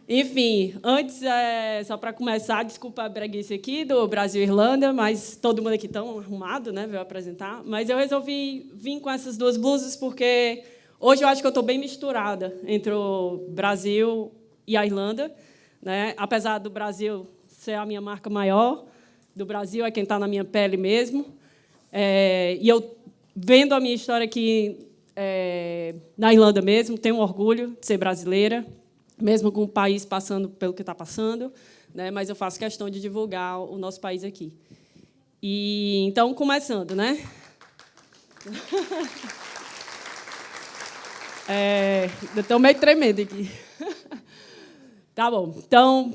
Enfim, antes, só para começar, desculpa a breguice aqui do Brasil e Irlanda, mas todo mundo aqui tão arrumado, né, veio apresentar. Mas eu resolvi vir com essas duas blusas porque hoje eu acho que eu estou bem misturada entre o Brasil e a Irlanda, né? Apesar do Brasil ser a minha marca maior, do Brasil é quem está na minha pele mesmo. E eu, vendo a minha história aqui na Irlanda mesmo, tenho orgulho de ser brasileira, mesmo com o país passando pelo que está passando, né? Mas eu faço questão de divulgar o nosso país aqui. E então, começando, né? Estou meio tremendo aqui. Tá bom. Então,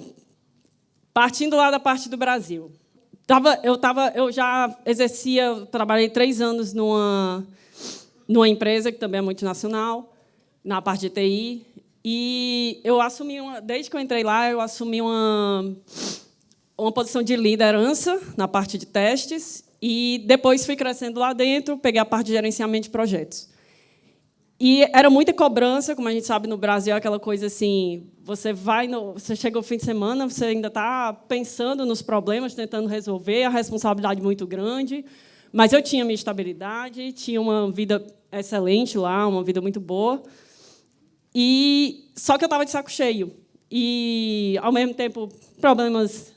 partindo lá da parte do Brasil. Eu já exercia, trabalhei 3 anos numa empresa que também é multinacional, na parte de TI. E eu assumi desde que eu entrei lá, eu assumi uma posição de liderança na parte de testes e depois fui crescendo lá dentro, peguei a parte de gerenciamento de projetos. E era muita cobrança, como a gente sabe no Brasil, aquela coisa assim, você chega ao fim de semana, você ainda está pensando nos problemas, tentando resolver, a responsabilidade muito grande, mas eu tinha minha estabilidade, tinha uma vida excelente lá, uma vida muito boa. Só que eu estava de saco cheio. E, ao mesmo tempo, problemas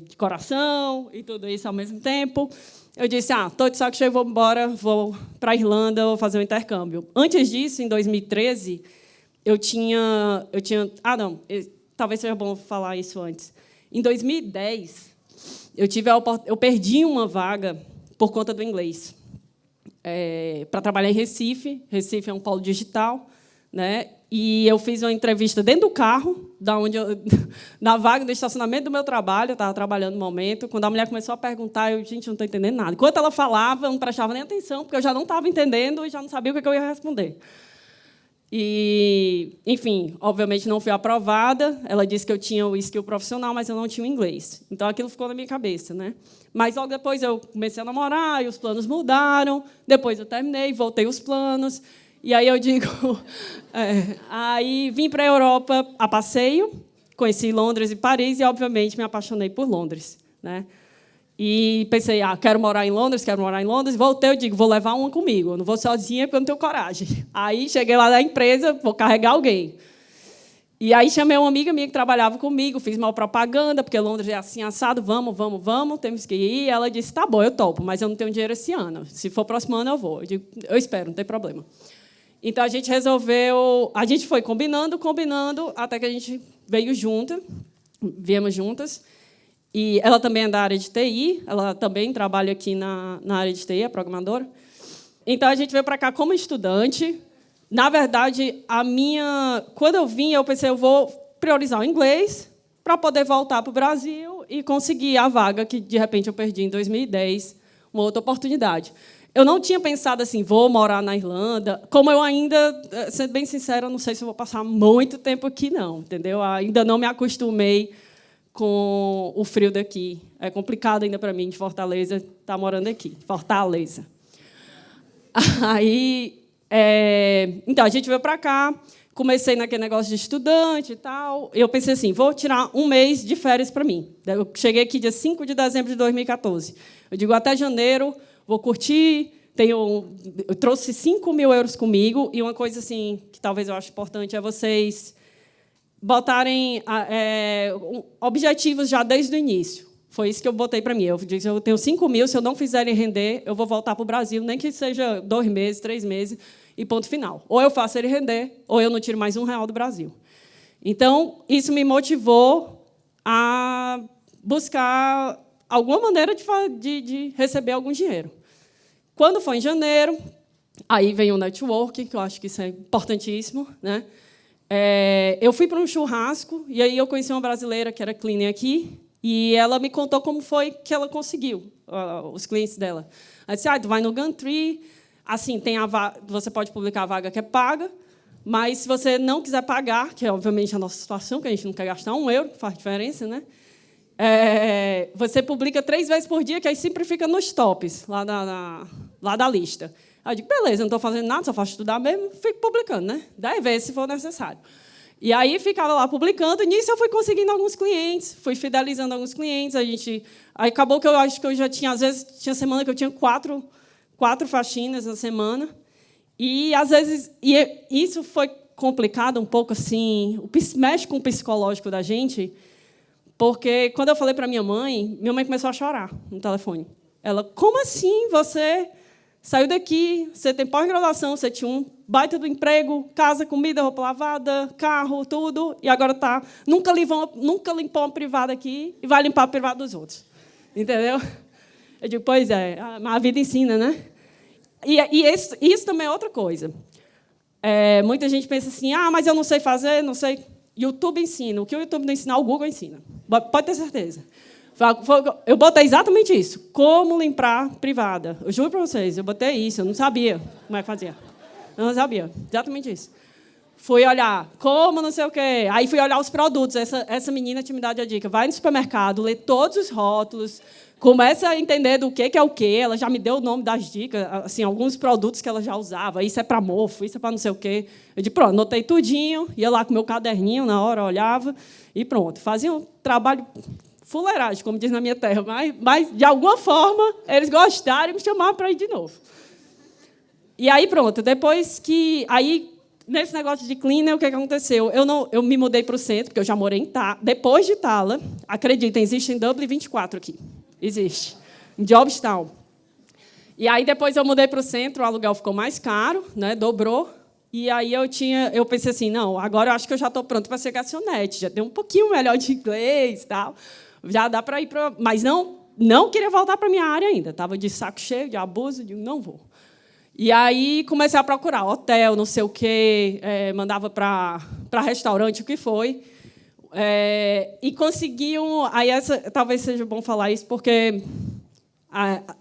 de coração e tudo isso ao mesmo tempo. Eu disse, estou de saco cheio, vou embora, vou para a Irlanda, vou fazer um intercâmbio. Antes disso, em 2013, talvez seja bom falar isso antes. Em 2010, eu perdi uma vaga por conta do inglês, para trabalhar em Recife. Recife é um polo digital, né? E eu fiz uma entrevista dentro do carro, na vaga do estacionamento do meu trabalho, eu estava trabalhando no momento, quando a mulher começou a perguntar, gente, não estou entendendo nada. Enquanto ela falava, eu não prestava nem atenção, porque eu já não estava entendendo e já não sabia o que eu ia responder. E, enfim, obviamente não fui aprovada. Ela disse que eu tinha o skill profissional, mas eu não tinha o inglês. Então, aquilo ficou na minha cabeça, né? Mas, logo depois, eu comecei a namorar, e os planos mudaram. Depois, eu terminei, voltei os planos. E aí eu digo... Aí vim para a Europa a passeio, conheci Londres e Paris e, obviamente, me apaixonei por Londres, né? E pensei, quero morar em Londres. Voltei, eu digo, vou levar uma comigo. Eu não vou sozinha porque eu não tenho coragem. Aí cheguei lá na empresa, vou carregar alguém. E aí chamei uma amiga minha que trabalhava comigo, fiz uma propaganda, porque Londres é assim, assado, vamos, temos que ir. E ela disse, tá bom, eu topo, mas eu não tenho dinheiro esse ano. Se for próximo ano, eu vou. Eu digo, eu espero, não tem problema. Então, a gente resolveu... A gente foi combinando, até que a gente viemos juntas. E ela também é da área de TI, ela também trabalha aqui na área de TI, é programadora. Então, a gente veio para cá como estudante. Na verdade, quando eu vim, eu pensei, eu vou priorizar o inglês para poder voltar para o Brasil e conseguir a vaga que, de repente, eu perdi em 2010, uma outra oportunidade. Eu não tinha pensado assim, vou morar na Irlanda. Como eu ainda, sendo bem sincera, não sei se eu vou passar muito tempo aqui, não, entendeu? Ainda não me acostumei com o frio daqui. É complicado ainda para mim, de Fortaleza, estar morando aqui. Fortaleza. Aí, então, a gente veio para cá, comecei naquele negócio de estudante e tal. Eu pensei assim, vou tirar um mês de férias para mim. Eu cheguei aqui dia 5 de dezembro de 2014. Eu digo, até janeiro... Vou curtir, eu trouxe 5.000 euros comigo, e uma coisa assim, que talvez eu ache importante é vocês botarem objetivos já desde o início. Foi isso que eu botei para mim. Eu disse, eu tenho 5.000, se eu não fizer ele render, eu vou voltar para o Brasil, nem que seja 2 meses, 3 meses, e ponto final. Ou eu faço ele render, ou eu não tiro mais R$1 do Brasil. Então, isso me motivou a buscar alguma maneira de receber algum dinheiro. Quando foi em janeiro, aí veio o networking, que eu acho que isso é importantíssimo, né? Eu fui para um churrasco, e aí eu conheci uma brasileira que era cleaner aqui, e ela me contou como foi que ela conseguiu os clientes dela. Ela disse, tu vai no Gumtree, assim, você pode publicar a vaga que é paga, mas, se você não quiser pagar, que é, obviamente, a nossa situação, que a gente não quer gastar €1, que faz diferença, né? Você publica 3 vezes por dia, que aí sempre fica nos tops, lá da lista. Aí eu digo, beleza, não estou fazendo nada, só faço estudar mesmo, fico publicando, né? 10 vezes, se for necessário. E aí ficava lá publicando, e nisso eu fui conseguindo alguns clientes, fui fidelizando alguns clientes. Aí acabou que eu acho que eu já tinha, às vezes, tinha semana que eu tinha quatro faxinas na semana. E, às vezes, isso foi complicado um pouco, assim, mexe com o psicológico da gente, porque, quando eu falei para minha mãe começou a chorar no telefone. Ela, como assim você saiu daqui, você tem pós-graduação, você tinha um baita do emprego, casa, comida, roupa lavada, carro, tudo, e agora nunca limpou uma privada aqui e vai limpar a privada dos outros. Entendeu? Eu digo, pois é, a vida ensina, né? E isso também é outra coisa. Muita gente pensa assim, mas eu não sei fazer, não sei. YouTube ensina. O que o YouTube não ensinar, o Google ensina. Pode ter certeza. Eu botei exatamente isso. Como limpar privada. Eu juro para vocês, eu botei isso. Eu não sabia como é que fazia. Eu não sabia. Exatamente isso. Fui olhar como não sei o quê. Aí fui olhar os produtos. Essa menina tinha me dado a dica. Vai no supermercado, lê todos os rótulos, começa a entender do que é o quê. Ela já me deu o nome das dicas, assim, alguns produtos que ela já usava. Isso é para mofo, isso é para não sei o quê. Eu disse, pronto, anotei tudinho, ia lá com meu caderninho na hora, olhava, e pronto. Fazia um trabalho fuleiragem, como diz na minha terra, mas de alguma forma, eles gostaram e me chamaram para ir de novo. E aí, pronto, depois que... Nesse negócio de cleaner, o que aconteceu? Eu me mudei para o centro, porque eu já morei depois de Tala. Acreditem, existe em Dublin 24 aqui. Existe. Em Jobstown. E aí, depois eu mudei para o centro, o aluguel ficou mais caro, né, dobrou. E aí eu pensei assim, não, agora eu acho que eu já estou pronto para ser garçonete. Já tenho um pouquinho melhor de inglês e tal. Já dá para ir para... Mas não queria voltar para a minha área ainda. Estava de saco cheio, de abuso, digo, não vou. E aí comecei a procurar hotel, não sei o quê, mandava para restaurante, o que foi. E consegui talvez seja bom falar isso, porque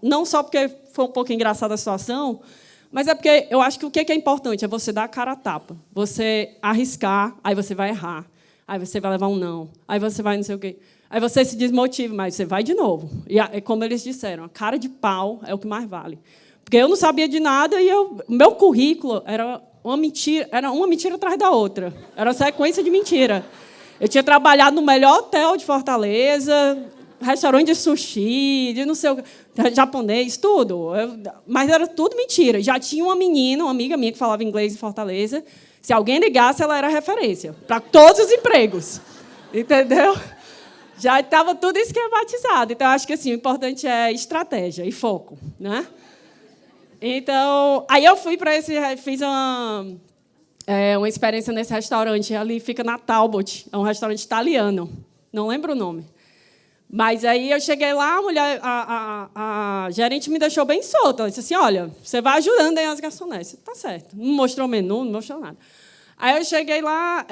não só porque foi um pouco engraçada a situação, mas é porque eu acho que o que é importante é você dar a cara a tapa. Você arriscar, aí você vai errar, aí você vai levar um não, aí você vai não sei o quê. Aí você se desmotiva, mas você vai de novo. E como eles disseram, a cara de pau é o que mais vale. Porque eu não sabia de nada e meu currículo era uma mentira atrás da outra. Era uma sequência de mentira. Eu tinha trabalhado no melhor hotel de Fortaleza, restaurante de sushi, de não sei o que, japonês, tudo. Mas era tudo mentira. Já tinha uma menina, uma amiga minha que falava inglês em Fortaleza. Se alguém ligasse, ela era referência para todos os empregos. Entendeu? Já estava tudo esquematizado. Então, acho que assim, o importante é estratégia e foco, né? Então, aí eu fiz uma experiência nesse restaurante. Ali fica na Talbot, é um restaurante italiano. Não lembro o nome. Mas aí eu cheguei lá, a gerente me deixou bem solta. Ela disse assim, olha, você vai ajudando aí as garçonetes. Tá certo. Não mostrou o menu, não mostrou nada. Aí eu cheguei lá,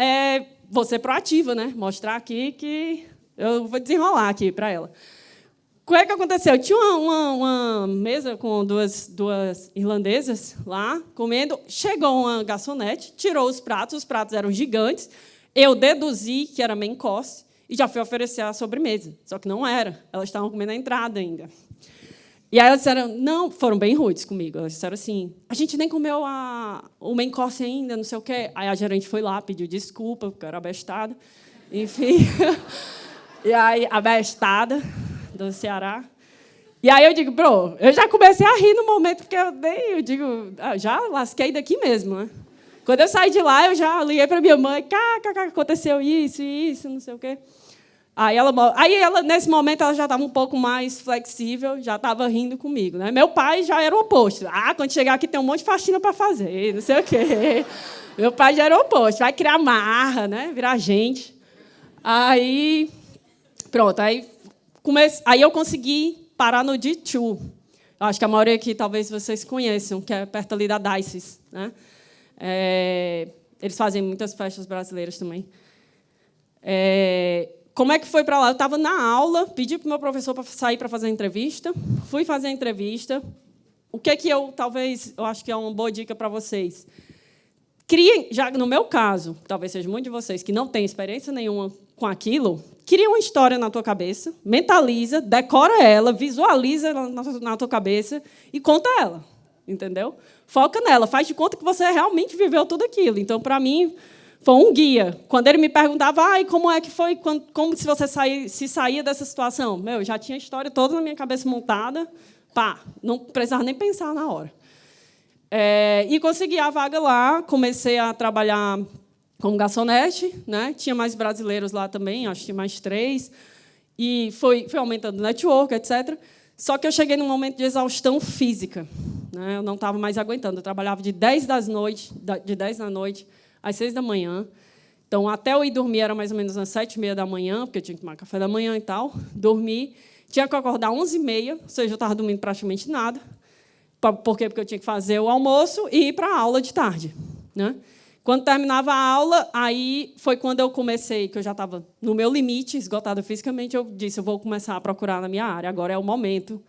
vou ser proativa, né? Mostrar aqui que eu vou desenrolar aqui para ela. O que é que aconteceu? Tinha uma mesa com duas irlandesas lá, comendo. Chegou uma garçonete, tirou os pratos eram gigantes. Eu deduzi que era main course e já fui oferecer a sobremesa. Só que não era. Elas estavam comendo a entrada ainda. E aí elas disseram, não, foram bem rudes comigo. Elas disseram assim, a gente nem comeu o main course ainda, não sei o quê. Aí a gerente foi lá, pediu desculpa, porque eu era abestada. Enfim. E aí, abestada do Ceará. E aí eu digo, eu já comecei a rir no momento que eu digo, já lasquei daqui mesmo, né? Quando eu saí de lá, eu já liguei para minha mãe, aconteceu isso, não sei o quê. Aí ela, nesse momento, ela já estava um pouco mais flexível, já estava rindo comigo, né? Meu pai já era o oposto. Quando chegar aqui tem um monte de faxina para fazer, não sei o quê. Meu pai já era o oposto, vai criar marra, né? Virar gente. Aí, pronto, aí eu consegui parar no D2. Acho que a maioria aqui talvez vocês conheçam, que é perto ali da Dices, né? Eles fazem muitas festas brasileiras também. Como é que foi para lá? Eu estava na aula, pedi para o meu professor para sair para fazer a entrevista. Fui fazer a entrevista. O que eu acho que é uma boa dica para vocês. Criem, já no meu caso, talvez seja muito de vocês que não têm experiência nenhuma com aquilo, cria uma história na tua cabeça, mentaliza, decora ela, visualiza ela na tua cabeça e conta ela, entendeu? Foca nela, faz de conta que você realmente viveu tudo aquilo. Então, para mim, foi um guia. Quando ele me perguntava, como é que foi, como se você se saía dessa situação? Eu já tinha a história toda na minha cabeça montada, não precisava nem pensar na hora. E consegui a vaga lá, comecei a trabalhar como garçonete, né? Tinha mais brasileiros lá também, acho que tinha mais 3, e foi aumentando o network, etc. Só que eu cheguei num momento de exaustão física, né? Eu não estava mais aguentando. Eu trabalhava de 10 da noite às 6 da manhã. Então, até eu ir dormir, era mais ou menos às 7h30 da manhã, porque eu tinha que tomar café da manhã e tal. Dormi. Tinha que acordar às 11h30, ou seja, eu estava dormindo praticamente nada. Por quê? Porque eu tinha que fazer o almoço e ir para a aula de tarde, né? Quando terminava a aula, aí foi quando eu comecei, que eu já estava no meu limite, esgotada fisicamente, eu disse, eu vou começar a procurar na minha área. Agora é o momento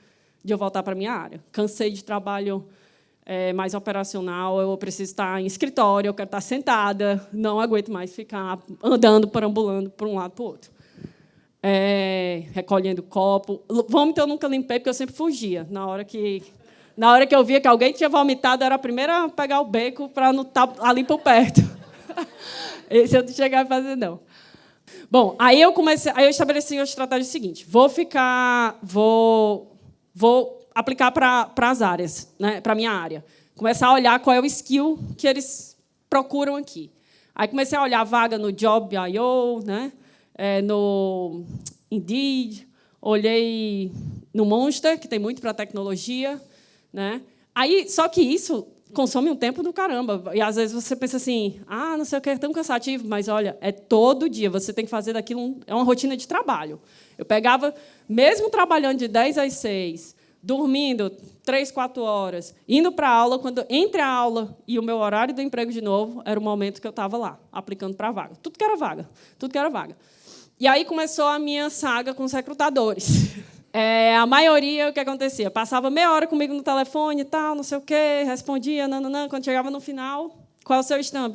de eu voltar para a minha área. Cansei de trabalho mais operacional, eu preciso estar em escritório, eu quero estar sentada, não aguento mais ficar andando, perambulando para um lado para o outro. Recolhendo copo. Vômito eu nunca limpei, porque eu sempre fugia. Na hora que eu via que alguém tinha vomitado, eu era a primeira a pegar o beco para não estar ali por perto. Esse eu não chegava a fazer, não. Bom, aí eu estabeleci a estratégia seguinte: vou aplicar para as áreas, né, para a minha área. Começar a olhar qual é o skill que eles procuram aqui. Aí comecei a olhar a vaga no Job.io, né, no Indeed, olhei no Monster, que tem muito para tecnologia, né? Aí, só que isso consome um tempo do caramba. E, às vezes, você pensa assim, não sei o que, é tão cansativo, mas, olha, é todo dia. Você tem que fazer daquilo, é uma rotina de trabalho. Eu pegava, mesmo trabalhando de 10 às 6, dormindo 3, 4 horas, indo para a aula, quando entre a aula e o meu horário do emprego de novo, era o momento que eu estava lá, aplicando para a vaga. Tudo que era vaga. E aí começou a minha saga com os recrutadores. A maioria, o que acontecia? Passava meia hora comigo no telefone e tal, não sei o quê, respondia, nananã. Quando chegava no final, qual é o seu stamp?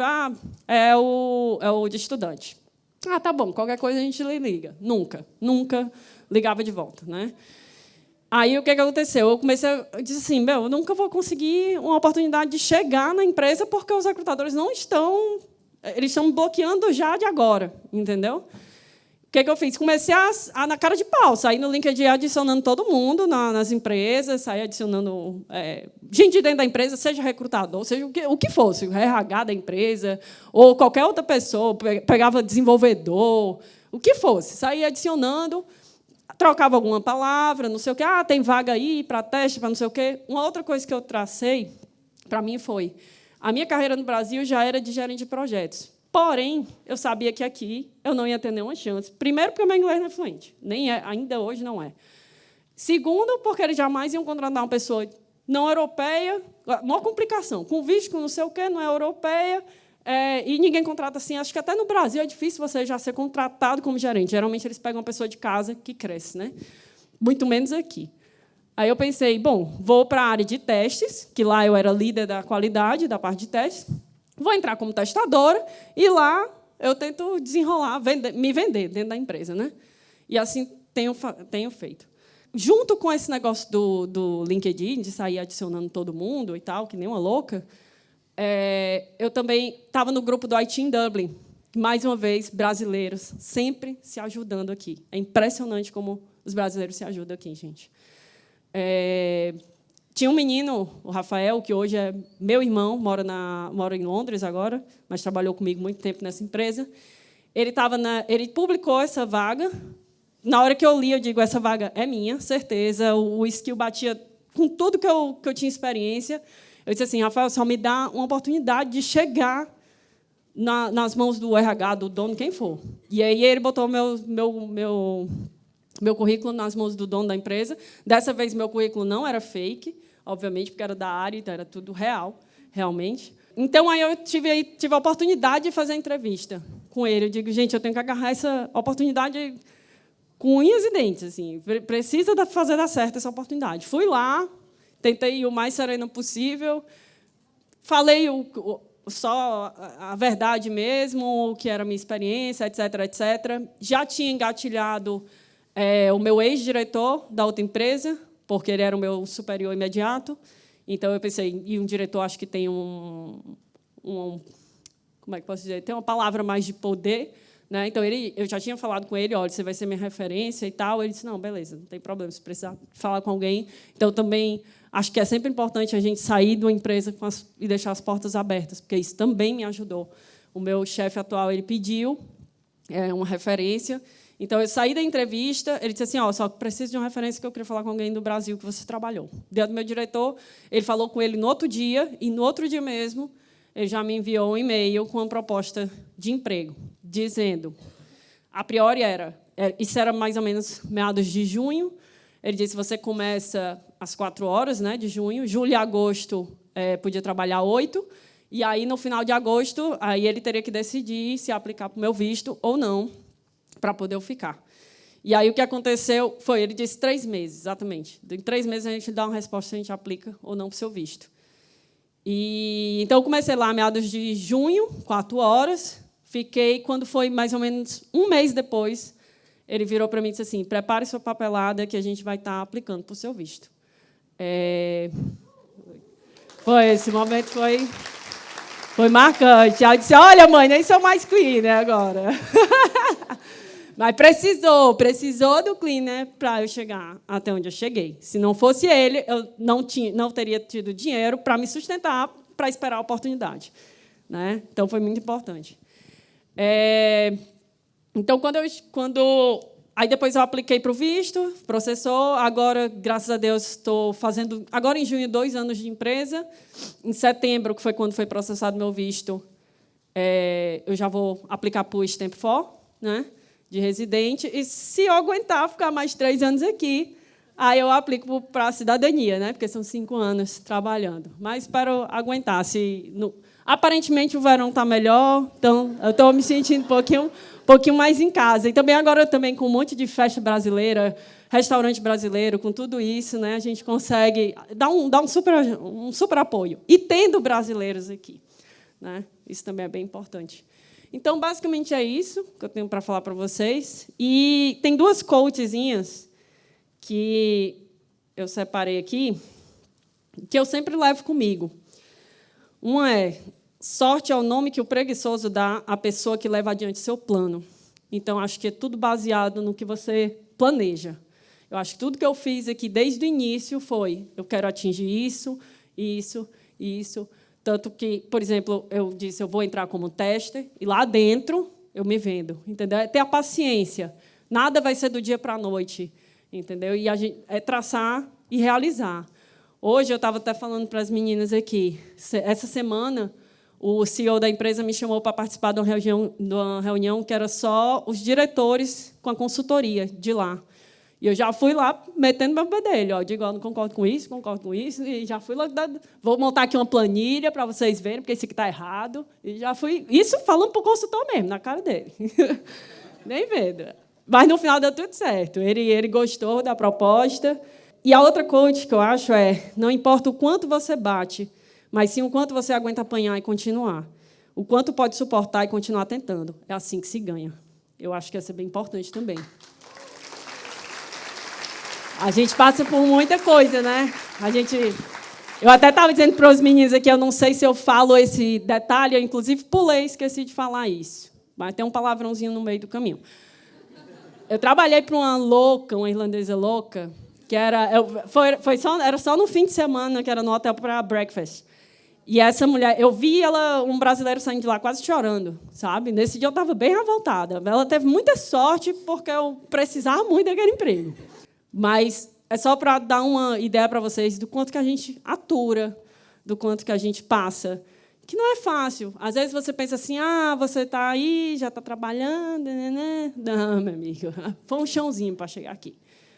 É o de estudante. Tá bom, qualquer coisa a gente lhe liga. Nunca ligava de volta, né? Aí, o que aconteceu? Eu disse assim, eu nunca vou conseguir uma oportunidade de chegar na empresa porque os recrutadores não estão... Eles estão me bloqueando já de agora, entendeu? O que eu fiz? Comecei na cara de pau, sair no LinkedIn adicionando todo mundo nas empresas, sair adicionando gente de dentro da empresa, seja recrutador, seja o que fosse, o RH da empresa, ou qualquer outra pessoa, pegava desenvolvedor, o que fosse, saía adicionando, trocava alguma palavra, não sei o quê, tem vaga aí para teste, para não sei o quê. Uma outra coisa que eu tracei, para mim, foi... A minha carreira no Brasil já era de gerente de projetos. Porém, eu sabia que aqui eu não ia ter nenhuma chance. Primeiro, porque o meu inglês não é fluente. Nem é, ainda hoje não é. Segundo, porque eles jamais iam contratar uma pessoa não europeia, maior complicação, com visto com não sei o quê, não é europeia, e ninguém contrata assim. Acho que até no Brasil é difícil você já ser contratado como gerente. Geralmente, eles pegam uma pessoa de casa que cresce, né? Muito menos aqui. Aí eu pensei, vou para a área de testes, que lá eu era líder da qualidade, da parte de testes. Vou entrar como testadora e lá eu tento desenrolar, me vender dentro da empresa, né? E assim tenho feito. Junto com esse negócio do LinkedIn, de sair adicionando todo mundo e tal, que nem uma louca, eu também estava no grupo do IT in Dublin. Mais uma vez, brasileiros sempre se ajudando aqui. É impressionante como os brasileiros se ajudam aqui, gente. Tinha um menino, o Rafael, que hoje é meu irmão, mora em Londres agora, mas trabalhou comigo muito tempo nessa empresa. Ele publicou essa vaga. Na hora que eu li, eu digo, essa vaga é minha, certeza. O skill batia com tudo que eu tinha experiência. Eu disse assim, Rafael, só me dá uma oportunidade de chegar nas mãos do RH, do dono, quem for. E aí ele botou meu currículo nas mãos do dono da empresa. Dessa vez, meu currículo não era fake, obviamente, porque era da área, então era tudo real, realmente. Então, aí eu tive a oportunidade de fazer a entrevista com ele. Eu digo, gente, eu tenho que agarrar essa oportunidade com unhas e dentes. Assim, precisa fazer dar certo essa oportunidade. Fui lá, tentei ir o mais sereno possível, falei só a verdade mesmo, o que era a minha experiência, etc., etc. Já tinha engatilhado o meu ex-diretor da outra empresa, porque ele era o meu superior imediato. Então, eu pensei, e um diretor, acho que tem como como é que posso dizer, ter uma palavra mais de poder, né? Então, eu já tinha falado com ele, olha, você vai ser minha referência e tal. Ele disse, não, beleza, não tem problema, se precisar falar com alguém. Então, também acho que é sempre importante a gente sair de uma empresa e deixar as portas abertas, porque isso também me ajudou. O meu chefe atual, ele pediu uma referência. Então, eu saí da entrevista, ele disse assim, só preciso de uma referência que eu queria falar com alguém do Brasil que você trabalhou. Deu do meu diretor, ele falou com ele no outro dia, e no outro dia mesmo, ele já me enviou um e-mail com uma proposta de emprego, dizendo, a priori isso era mais ou menos meados de junho, ele disse, você começa às 4h, né, de junho, julho e agosto podia trabalhar 8, e aí, no final de agosto, aí ele teria que decidir se aplicar para o meu visto ou não, para poder eu ficar. E aí, o que aconteceu foi, ele disse 3 meses, exatamente. Em 3 meses, a gente dá uma resposta se a gente aplica ou não para o seu visto. Então, eu comecei lá, meados de junho, 4h, fiquei, quando foi mais ou menos um mês depois, ele virou para mim e disse assim, prepare sua papelada que a gente vai estar aplicando para o seu visto. Esse momento foi marcante. Aí eu disse, olha, mãe, nem sou mais cleaner agora. Mas precisou do cleaner para eu chegar até onde eu cheguei. Se não fosse ele, eu não teria tido dinheiro para me sustentar, para esperar a oportunidade, né? Então, foi muito importante. Então, aí depois eu apliquei para o visto, processou. Agora, graças a Deus, estou fazendo, agora em junho, 2 anos de empresa. Em setembro, que foi quando foi processado meu visto, eu já vou aplicar para o Stamp 4, né, de residente. E, se eu aguentar ficar mais 3 anos aqui, aí eu aplico para a cidadania, né, porque são 5 anos trabalhando. Mas espero aguentar. Aparentemente, o verão está melhor, então eu estou me sentindo um pouquinho mais em casa. E também agora, com um monte de festa brasileira, restaurante brasileiro, com tudo isso, né, a gente consegue dar um super apoio. E tendo brasileiros aqui, né, isso também é bem importante. Então, basicamente, é isso que eu tenho para falar para vocês. E tem 2 quotezinhas que eu separei aqui, que eu sempre levo comigo. Uma é, sorte é o nome que o preguiçoso dá à pessoa que leva adiante seu plano. Então, acho que é tudo baseado no que você planeja. Eu acho que tudo que eu fiz aqui desde o início foi, eu quero atingir isso, isso, isso. Tanto que, por exemplo, eu disse, eu vou entrar como tester, e lá dentro eu me vendo. Entendeu? É ter a paciência. Nada vai ser do dia para a noite. Entendeu? E é traçar e realizar. Hoje, eu estava até falando para as meninas aqui, essa semana, o CEO da empresa me chamou para participar de uma reunião que era só os diretores com a consultoria de lá. E eu já fui lá metendo meu bedelho. Digo, não concordo com isso, e já fui lá, vou montar aqui uma planilha para vocês verem, porque isso aqui está errado. E já fui, isso falando para o consultor mesmo, na cara dele. Nem vendo. Mas, no final, deu tudo certo. Ele gostou da proposta. E a outra coach que eu acho não importa o quanto você bate, mas sim o quanto você aguenta apanhar e continuar. O quanto pode suportar e continuar tentando. É assim que se ganha. Eu acho que essa é bem importante também. A gente passa por muita coisa, né? Eu até estava dizendo para os meninos aqui, eu não sei se eu falo esse detalhe, eu, inclusive, pulei, esqueci de falar isso. Mas tem um palavrãozinho no meio do caminho. Eu trabalhei para uma irlandesa louca, que era só no fim de semana, que era no hotel para breakfast. E essa mulher, eu vi um brasileiro saindo de lá quase chorando, sabe? Nesse dia eu estava bem revoltada. Ela teve muita sorte, porque eu precisava muito daquele emprego. Mas é só para dar uma ideia para vocês do quanto que a gente atura, do quanto que a gente passa. Que não é fácil. Às vezes você pensa assim, você está aí, já está trabalhando. Né? Não, meu amigo, foi um chãozinho para chegar aqui.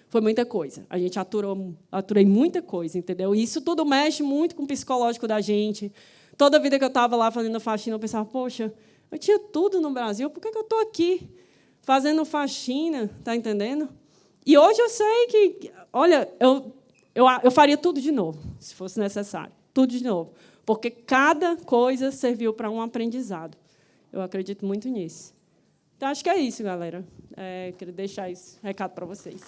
Foi muita coisa. A gente aturei muita coisa, entendeu? E isso tudo mexe muito com o psicológico da gente. Toda a vida que eu estava lá fazendo faxina, eu pensava, poxa, eu tinha tudo no Brasil, por que eu estou aqui fazendo faxina? Está entendendo? E hoje eu sei que, olha, eu faria tudo de novo, se fosse necessário. Tudo de novo. Porque cada coisa serviu para um aprendizado. Eu acredito muito nisso. Então, acho que é isso, galera. Queria deixar esse recado para vocês.